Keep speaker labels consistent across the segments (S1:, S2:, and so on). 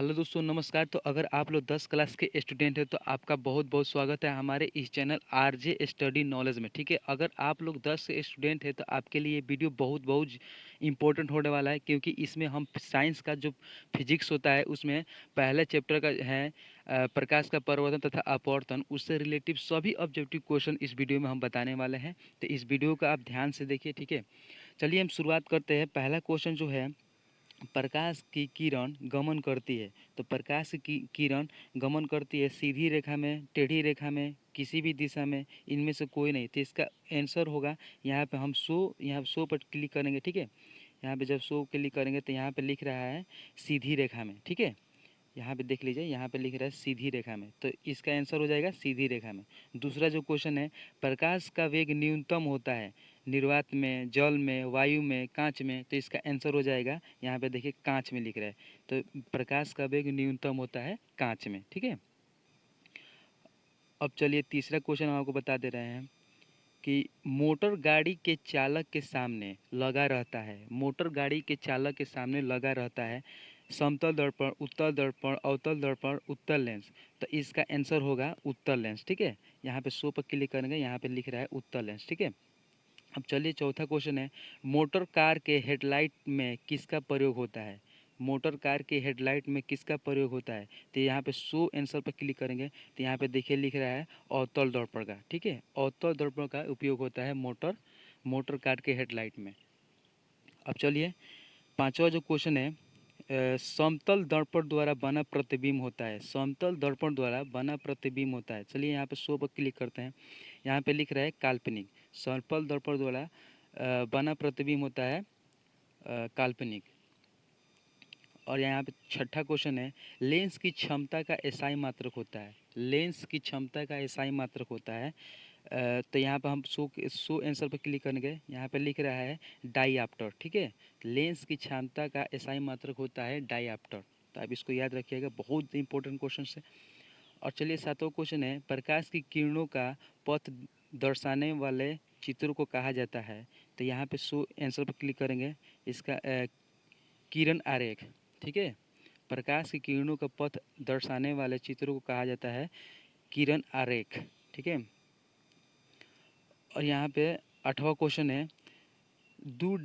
S1: Hello दोस्तों, नमस्कार। तो अगर आप लोग 10 क्लास के स्टूडेंट हैं तो आपका बहुत बहुत स्वागत है हमारे इस चैनल आरजे स्टडी नॉलेज में। ठीक है, अगर आप लोग 10 के स्टूडेंट हैं तो आपके लिए ये वीडियो बहुत बहुत इंपॉर्टेंट होने वाला है, क्योंकि इसमें हम साइंस का जो फिजिक्स होता है उसमें पहले चैप्टर का है प्रकाश का परावर्तन तथा अपवर्तन, उससे रिलेटिव सभी ऑब्जेक्टिव क्वेश्चन इस वीडियो में हम बताने वाले हैं। तो इस वीडियो को आप ध्यान से देखिए। ठीक है, चलिए हम शुरुआत करते हैं। पहला क्वेश्चन जो है, प्रकाश की किरण गमन करती है। तो प्रकाश की किरण गमन करती है सीधी रेखा में, टेढ़ी रेखा में, किसी भी दिशा में, इनमें से कोई नहीं। तो इसका आंसर होगा, यहाँ पे हम यहाँ शो पर क्लिक करेंगे। ठीक है, यहाँ पे जब शो क्लिक करेंगे तो यहाँ पे लिख रहा है सीधी रेखा में। ठीक है, यहाँ पे देख लीजिए, यहाँ पे लिख रहा है सीधी रेखा में, तो इसका आंसर हो जाएगा सीधी रेखा में। दूसरा जो क्वेश्चन है, प्रकाश का वेग न्यूनतम होता है निर्वात में, जल में, वायु में, कांच में। तो इसका आंसर हो जाएगा, यहाँ पे देखिए कांच में लिख रहा है। तो प्रकाश का वेग न्यूनतम होता है कांच में। ठीक है, अब चलिए तीसरा क्वेश्चन हम आपको बता दे रहे हैं कि मोटर गाड़ी के चालक के सामने लगा रहता है, मोटर गाड़ी के चालक के सामने लगा रहता है समतल दर्पण, उत्तल दर्पण, अवतल दर्पण, उत्तल लेंस। तो इसका आंसर होगा उत्तल लेंस। ठीक है, यहाँ पे शो पर क्लिक करेंगे, यहाँ पे लिख रहा है उत्तल लेंस। ठीक है, अब चलिए चौथा क्वेश्चन है, मोटर कार के हेडलाइट में किसका प्रयोग होता है। मोटर कार के हेडलाइट में किसका प्रयोग होता है। तो यहाँ पे शो आंसर पर क्लिक करेंगे तो यहाँ पे देखिए लिख रहा है अवतल दर्पण का। ठीक है, अवतल दर्पण का उपयोग होता है मोटर कार के हेडलाइट में। अब चलिए पांचवा जो क्वेश्चन है, समतल दर्पण द्वारा बना प्रतिबिंब होता है, समतल दर्पण द्वारा बना प्रतिबिंब होता है। चलिए यहाँ पे शो पर क्लिक करते हैं, यहाँ पे लिख रहा है काल्पनिक। समतल दर्पण द्वारा बना प्रतिबिंब होता है काल्पनिक। और यहाँ पे छठा क्वेश्चन है, लेंस की क्षमता का एसआई मात्रक होता है, लेंस की क्षमता का एसआई मात्रक होता है। तो यहाँ पर हम शो आंसर पर क्लिक करेंगे, यहाँ पे लिख रहा है डाईऑप्टर। ठीक है, लेंस की क्षमता का एसआई मात्रक होता है डाईऑप्टर। तो आप इसको याद रखिएगा, बहुत इंपॉर्टेंट क्वेश्चन है। और चलिए सातवां क्वेश्चन है, प्रकाश की किरणों का पथ दर्शाने वाले चित्रों को कहा जाता है। तो यहाँ पे शो आंसर पर क्लिक करेंगे, इसका किरण आरेख। ठीक है, प्रकाश की किरणों का पथ दर्शाने वाले चित्रों को कहा जाता है किरण आरेख। ठीक है, और यहाँ पे आठवां क्वेश्चन है, दू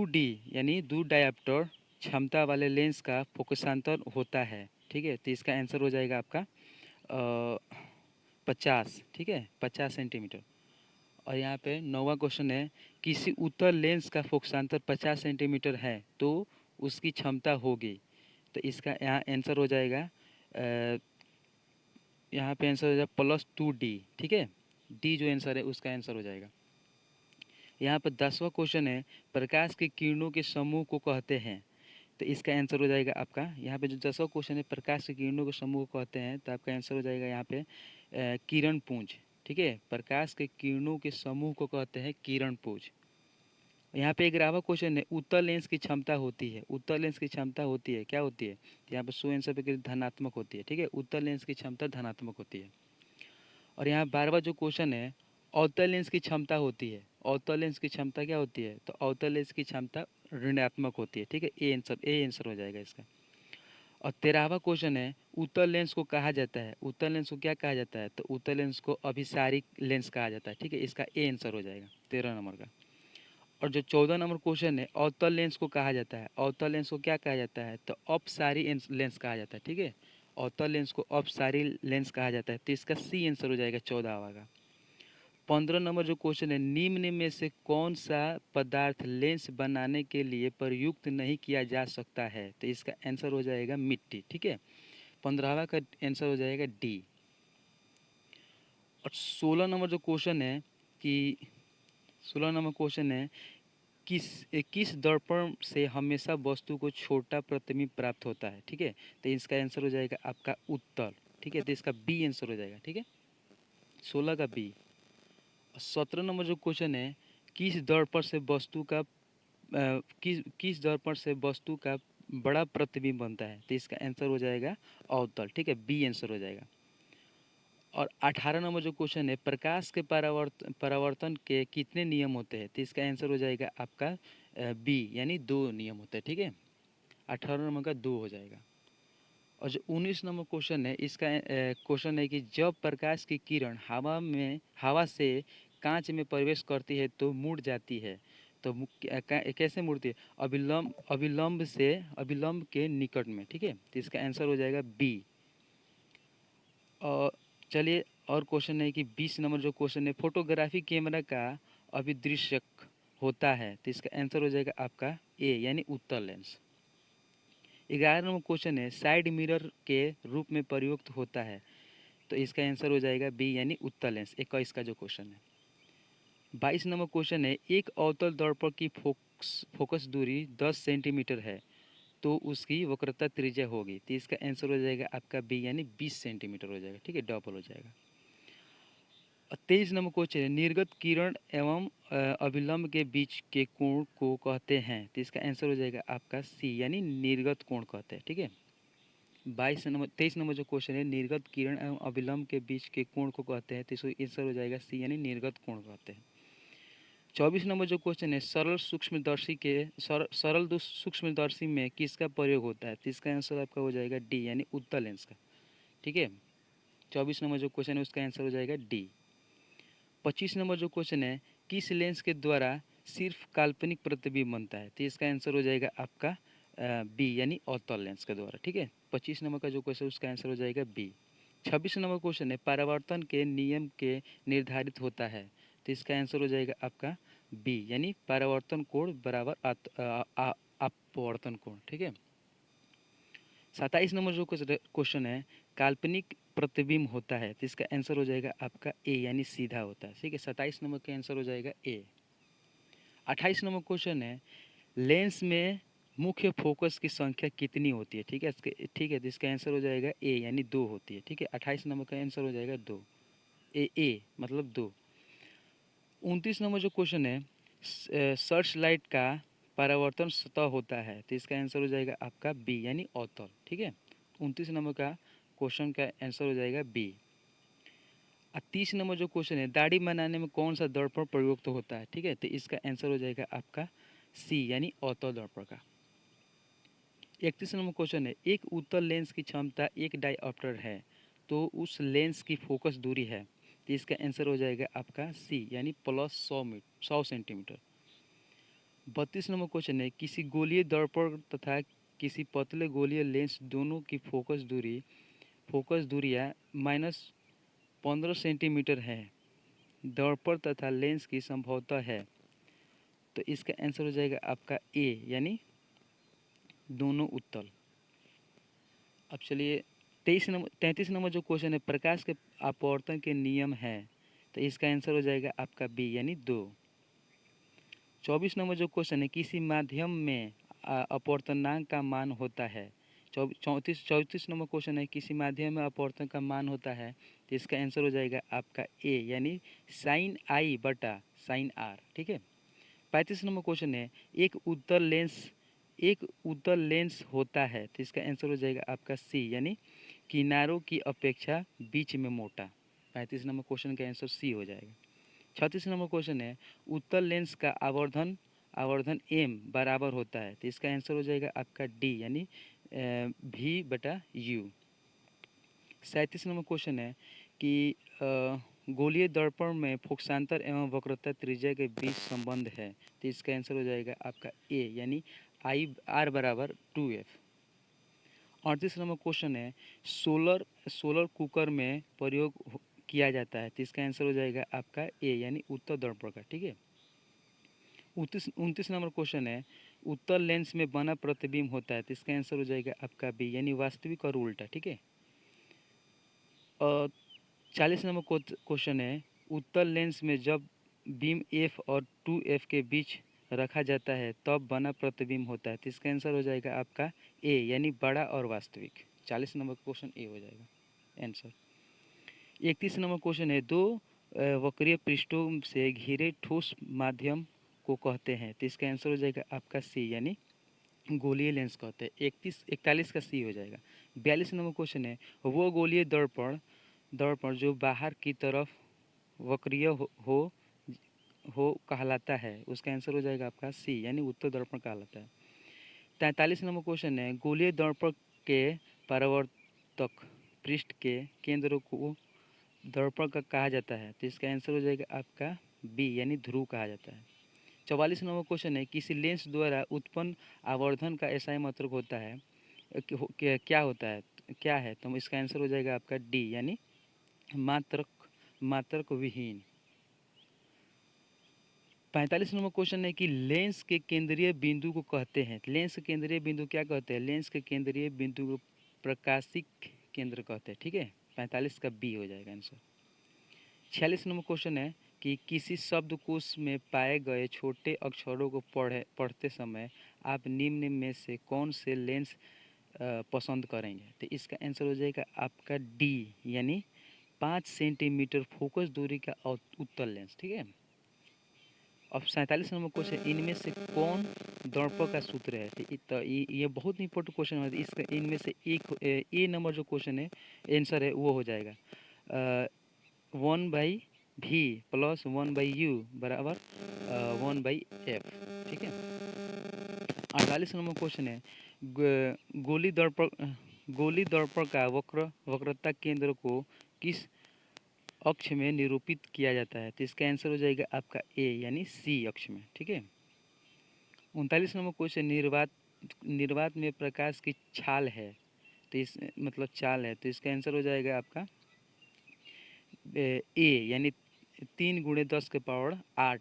S1: डी यानी दू डायप्टर क्षमता वाले लेंस का फोकसांतर होता है। ठीक है, तो इसका आंसर हो जाएगा आपका 50। ठीक है, 50 सेंटीमीटर। और यहाँ पे नौवां क्वेश्चन है, किसी उत्तल लेंस का फोकसांतर 50 सेंटीमीटर है तो उसकी क्षमता होगी। तो इसका यहाँ आंसर हो जाएगा यहाँ पे आंसर हो जाएगा +2D। ठीक है, डी जो आंसर है उसका आंसर हो जाएगा। यहाँ पर 10वां क्वेश्चन है, प्रकाश की किरणों के समूह को कहते हैं। तो इसका आंसर हो जाएगा आपका, यहाँ पे जो 10वां क्वेश्चन है, प्रकाश की किरणों के समूह को कहते हैं, तो आपका आंसर हो जाएगा यहाँ पे किरण पुंज। ठीक है, प्रकाश के किरणों के समूह को कहते हैं किरण पुंज। यहाँ पे 11वां क्वेश्चन है, उत्तल लेंस की क्षमता होती है, उत्तल लेंस की क्षमता होती है, क्या होती है। तो यहाँ पे शो आंसर पे धनात्मक होती है। ठीक है, उत्तल लेंस की क्षमता धनात्मक होती है। और यहाँ 12वां जो क्वेश्चन है, अवतल लेंस की क्षमता होती है, अवतल लेंस की क्षमता क्या होती है। तो अवतल लेंस की क्षमता ऋणात्मक होती है। ठीक है, ए आंसर हो जाएगा इसका। और 13वां क्वेश्चन है, उत्तल लेंस को कहा जाता है, उत्तल लेंस को क्या कहा जाता है। तो उत्तल लेंस को अभिसारिक लेंस कहा जाता है। ठीक है, इसका ए आंसर हो जाएगा 13 नंबर का। और जो 14 नंबर क्वेश्चन है, अवतल लेंस को कहा जाता है, अवतल लेंस को क्या कहा जाता है। तो अपसारी लेंस कहा जाता है। ठीक है, अवतल लेंस को अपसारी लेंस कहा जाता है। तो इसका सी आंसर हो जाएगा 14वां का। 15 नंबर जो क्वेश्चन है, निम्न में से कौन सा पदार्थ लेंस बनाने के लिए प्रयुक्त नहीं किया जा सकता है। तो इसका आंसर हो जाएगा मिट्टी। ठीक है, 15वां का आंसर हो जाएगा डी। और 16 नंबर जो क्वेश्चन है कि 16 नंबर क्वेश्चन है, किस किस दर्पण से हमेशा वस्तु को छोटा प्रतिबिंब प्राप्त होता है। ठीक है, तो इसका आंसर हो जाएगा आपका उत्तर। ठीक है, तो इसका बी आंसर हो जाएगा। ठीक है, 16 का बी। 17 नंबर जो क्वेश्चन है, किस दर्पण से वस्तु का किस दर्पण से वस्तु का बड़ा प्रतिबिंब बनता है। तो इसका आंसर हो जाएगा अवतल। ठीक है, बी आंसर हो जाएगा। और 18 नंबर जो क्वेश्चन है, प्रकाश के परावर्तन के कितने नियम होते हैं। तो इसका आंसर हो जाएगा आपका बी यानी 2 नियम होते हैं। ठीक है, 18 नंबर का 2 हो जाएगा। और जो 19 नंबर क्वेश्चन है इसका क्वेश्चन है कि जब प्रकाश की किरण हवा से कांच में प्रवेश करती है तो मुड़ जाती है। तो कैसे मुड़ती है? अभिलंब के निकट में। ठीक है, तो इसका आंसर हो जाएगा बी। और चलिए, और क्वेश्चन है कि 20 नंबर जो क्वेश्चन है, फोटोग्राफी कैमरा का अभिदृश्यक होता है, तो इसका आंसर हो जाएगा आपका ए यानी उत्तल लेंस। 11 नंबर क्वेश्चन है साइड मिरर के रूप में प्रयुक्त होता है, तो इसका आंसर हो जाएगा बी यानी उत्तल लेंस। 21 का जो क्वेश्चन है। 22 नंबर क्वेश्चन है एक अवतल दर्पण की फोकस दूरी 10 सेंटीमीटर है तो उसकी वक्रता त्रिज्या होगी, तो इसका आंसर हो जाएगा आपका बी यानी 20 सेंटीमीटर हो जाएगा। ठीक है, डबल हो जाएगा। 23 नंबर क्वेश्चन है निर्गत किरण एवं अभिलंब के बीच के कोण को कहते हैं, तो इसका आंसर हो जाएगा आपका सी यानी निर्गत कोण कहते हैं। ठीक है, 23 नंबर जो क्वेश्चन है निर्गत किरण एवं अभिलंब के बीच के कोण को कहते हैं, तो इसका आंसर हो जाएगा सी यानी निर्गत कोण कहते हैं। 24 नंबर जो क्वेश्चन है सरल सूक्ष्मदर्शी में किसका प्रयोग होता है, तो इसका आंसर आपका हो जाएगा डी यानी उत्तल लेंस का। ठीक है, 24 नंबर जो क्वेश्चन है उसका आंसर हो जाएगा डी। 25 नंबर जो क्वेश्चन है किस लेंस के द्वारा सिर्फ काल्पनिक प्रतिबिंब बनता है, तो इसका आंसर हो जाएगा आपका बी यानी अवतल लेंस के द्वारा। ठीक है, 25 नंबर का जो क्वेश्चन है उसका आंसर हो जाएगा बी। 26 नंबर क्वेश्चन है परावर्तन के नियम के निर्धारित होता है, तो इसका आंसर हो जाएगा आपका बी यानी परावर्तन कोण बराबर अपवर्तन कोण। ठीक है, 27 नंबर जो क्वेश्चन है काल्पनिक प्रतिबिंब होता है, तो इसका आंसर हो जाएगा आपका ए यानी सीधा होता है। ठीक है, 27 नंबर का आंसर हो जाएगा ए। 28 नंबर क्वेश्चन है लेंस में मुख्य फोकस की संख्या कितनी होती है। ठीक है, तो इसका आंसर हो जाएगा ए यानी 2 होती है। ठीक है, 28 नंबर का आंसर हो जाएगा 2, ए मतलब 2। 29 नंबर जो क्वेश्चन है सर्च लाइट का परावर्तन सतह होता है, तो इसका आंसर हो जाएगा आपका बी यानी अवतल। ठीक है, 29 नंबर का क्वेश्चन का आंसर हो जाएगा बी। 30 नंबर जो क्वेश्चन है दाढ़ी बनाने में कौन सा दर्पण प्रयुक्त होता है, ठीक है, तो इसका आंसर हो जाएगा आपका सी यानी अवतल दर्पण का। 31 नंबर क्वेश्चन है एक उत्तल लेंस की क्षमता एक डायऑप्टर है तो उस लेंस की फोकस दूरी है, तो इसका आंसर हो जाएगा आपका सी यानी प्लस 100 सेंटीमीटर। 32 नंबर क्वेश्चन है किसी गोलीय दर्पण तथा किसी पतले गोलीय लेंस दोनों की फोकस दूरियाँ -15 सेंटीमीटर है, दर्पण तथा लेंस की संभवतः है, तो इसका आंसर हो जाएगा आपका ए यानी दोनों उत्तल। अब चलिए 33 नंबर जो क्वेश्चन है प्रकाश के अपवर्तन के नियम है, तो इसका आंसर हो जाएगा आपका बी यानी 2। 24 नंबर जो क्वेश्चन है किसी माध्यम में अपवर्तनांक का मान होता है। 34 नंबर क्वेश्चन है किसी माध्यम में अपवर्तन का मान होता है, तो इसका आंसर हो जाएगा आपका ए यानी साइन आई बटा साइन आर। ठीक है, 35 नंबर क्वेश्चन है एक उत्तल लेंस होता है, तो इसका आंसर हो जाएगा आपका सी यानी किनारों की अपेक्षा बीच में मोटा। 35 नंबर क्वेश्चन का आंसर सी हो जाएगा। 36 नंबर क्वेश्चन है उत्तल लेंस का आवर्धन एम बराबर होता है, तो इसका आंसर हो जाएगा आपका डी यानी भी बटा यू। 37 नंबर क्वेश्चन है कि गोलीय दर्पण में फोकसांतर एवं वक्रता त्रिज्या के बीच संबंध है, तो इसका आंसर हो जाएगा आपका ए यानी आई आर बराबर 2f। 38 नंबर क्वेश्चन है सोलर कुकर में किया जाता है, तो इसका आंसर हो जाएगा आपका ए यानी उत्तल दर्पण का। ठीक है, 29 नंबर क्वेश्चन है उत्तल लेंस में बना प्रतिबिंब होता है, तो इसका आंसर हो जाएगा आपका बी यानी वास्तविक और उल्टा। ठीक है, और 40 नंबर क्वेश्चन है उत्तल लेंस में जब बीम एफ और 2f के बीच रखा जाता है तब बना प्रतिबिंब होता है, तो इसका आंसर हो जाएगा आपका ए यानी बड़ा और वास्तविक। 40 नंबर क्वेश्चन ए हो जाएगा आंसर। 31 नंबर क्वेश्चन है दो वक्रीय पृष्ठों से घिरे ठोस माध्यम को कहते हैं, तो इसका आंसर हो जाएगा आपका सी यानी गोलीय लेंस कहते हैं। 41 का सी हो जाएगा। 42 नंबर क्वेश्चन है वो गोलीय दर्पण जो बाहर की तरफ वक्रीय हो कहलाता है, उसका आंसर हो जाएगा आपका सी यानी उत्तल दर्पण कहलाता है। 43 नंबर क्वेश्चन है गोलीय दर्पण के परावर्तक पृष्ठ के केंद्र को दर्पण का कहा जाता है। तो इसका आंसर हो जाएगा आपका बी यानी ध्रुव कहा जाता है। 44 नंबर क्वेश्चन है, किसी लेंस द्वारा उत्पन्न आवर्धन का ऐसा ही मतलब होता है क्या होता है, क्या है? तो इसका आंसर हो जाएगा आपका डी यानी मात्रक मात्रक विहीन। 45 नंबर क्वेश्चन है कि लेंस के केंद्रीय बिंदु को कहते हैं, लेंस के केंद्रीय बिंदु क्या कहते हैं? लेंस के केंद्रीय बिंदु को प्रकाशिक केंद्र कहते हैं। ठीक है, 45 का बी हो जाएगा आंसर। 46 नंबर क्वेश्चन है कि किसी शब्दकोश में पाए गए छोटे अक्षरों को पढ़ते समय आप निम्न में से कौन से लेंस पसंद करेंगे? तो इसका आंसर हो जाएगा आपका डी यानी 5 सेंटीमीटर फोकस दूरी का उत्तल लेंस। ठीक है, अब 47 नंबर क्वेश्चन, इनमें से कौन दर्पण का सूत्र है? तो ये बहुत इंपॉर्टेंट क्वेश्चन है। इसका इनमें से एक ए नंबर जो क्वेश्चन है आंसर है वो हो जाएगा 1/v प्लस 1/u बराबर 1/f। ठीक है, 48 नंबर क्वेश्चन है गोली दर्पण का वक्रता केंद्र को किस अक्ष में निरूपित किया जाता है? तो इसका आंसर हो जाएगा आपका ए यानी सी अक्ष में। ठीक है, 39 नंबर क्वेश्चन, निर्वात में प्रकाश की छाल है, तो इस मतलब चाल है, तो इसका आंसर हो जाएगा आपका ए यानी 3 × 10⁸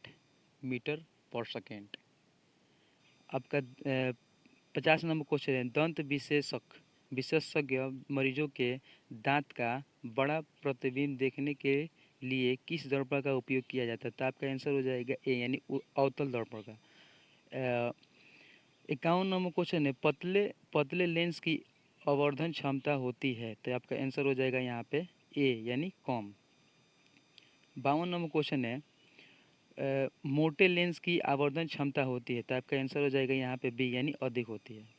S1: मीटर पर सेकेंड। आपका 50 नंबर क्वेश्चन है, दंत विशेषज्ञ मरीजों के दांत का बड़ा प्रतिबिंब देखने के लिए किस दर्पण का उपयोग किया जाता है? तो आपका आंसर हो जाएगा ए यानी अवतल दर्पण का। 51 नंबर क्वेश्चन है, पतले पतले लेंस की आवर्धन क्षमता होती है, तो आपका आंसर हो जाएगा यहाँ पे ए यानी कम। 52 नंबर क्वेश्चन है, मोटे लेंस की आवर्धन क्षमता होती है, तो आपका आंसर हो जाएगा यहाँ पे बी यानी अधिक होती है।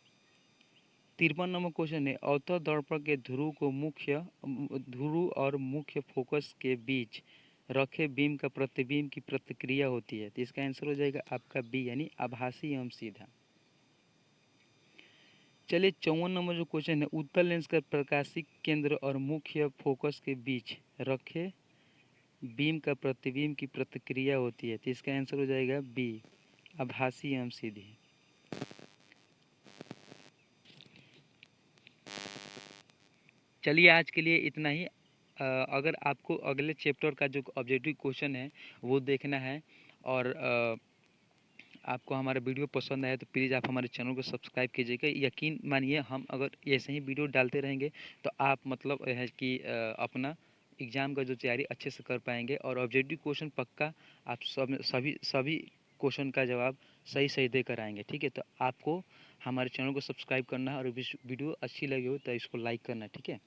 S1: 53 नंबर क्वेश्चन है, अवतल दर्पण के ध्रुव और मुख्य फोकस के बीच रखे बीम का प्रतिबिंब की प्रतिक्रिया होती है, तो इसका आंसर हो जाएगा आपका बी यानी आभासी एवं सीधा। चलिए 54 नंबर जो क्वेश्चन है, उत्तल लेंस का प्रकाशिक केंद्र और मुख्य फोकस के बीच रखे बीम का प्रतिबिंब की प्रतिक्रिया होती है, तो इसका आंसर हो जाएगा बी आभासी एवं सीधी। चलिए आज के लिए इतना ही। अगर आपको अगले चैप्टर का जो ऑब्जेक्टिव क्वेश्चन है वो देखना है और आपको हमारा वीडियो पसंद आया तो प्लीज़ आप हमारे चैनल को सब्सक्राइब कीजिएगा। यकीन मानिए हम अगर ऐसे ही वीडियो डालते रहेंगे तो आप मतलब है कि अपना एग्ज़ाम का जो तैयारी अच्छे से कर पाएंगे और ऑब्जेक्टिव क्वेश्चन पक्का आप सभी क्वेश्चन का जवाब सही सही दे कर आएंगे। ठीक है, तो आपको हमारे चैनल को सब्सक्राइब करना है और वीडियो अच्छी लगी हो तो इसको लाइक करना है। ठीक है।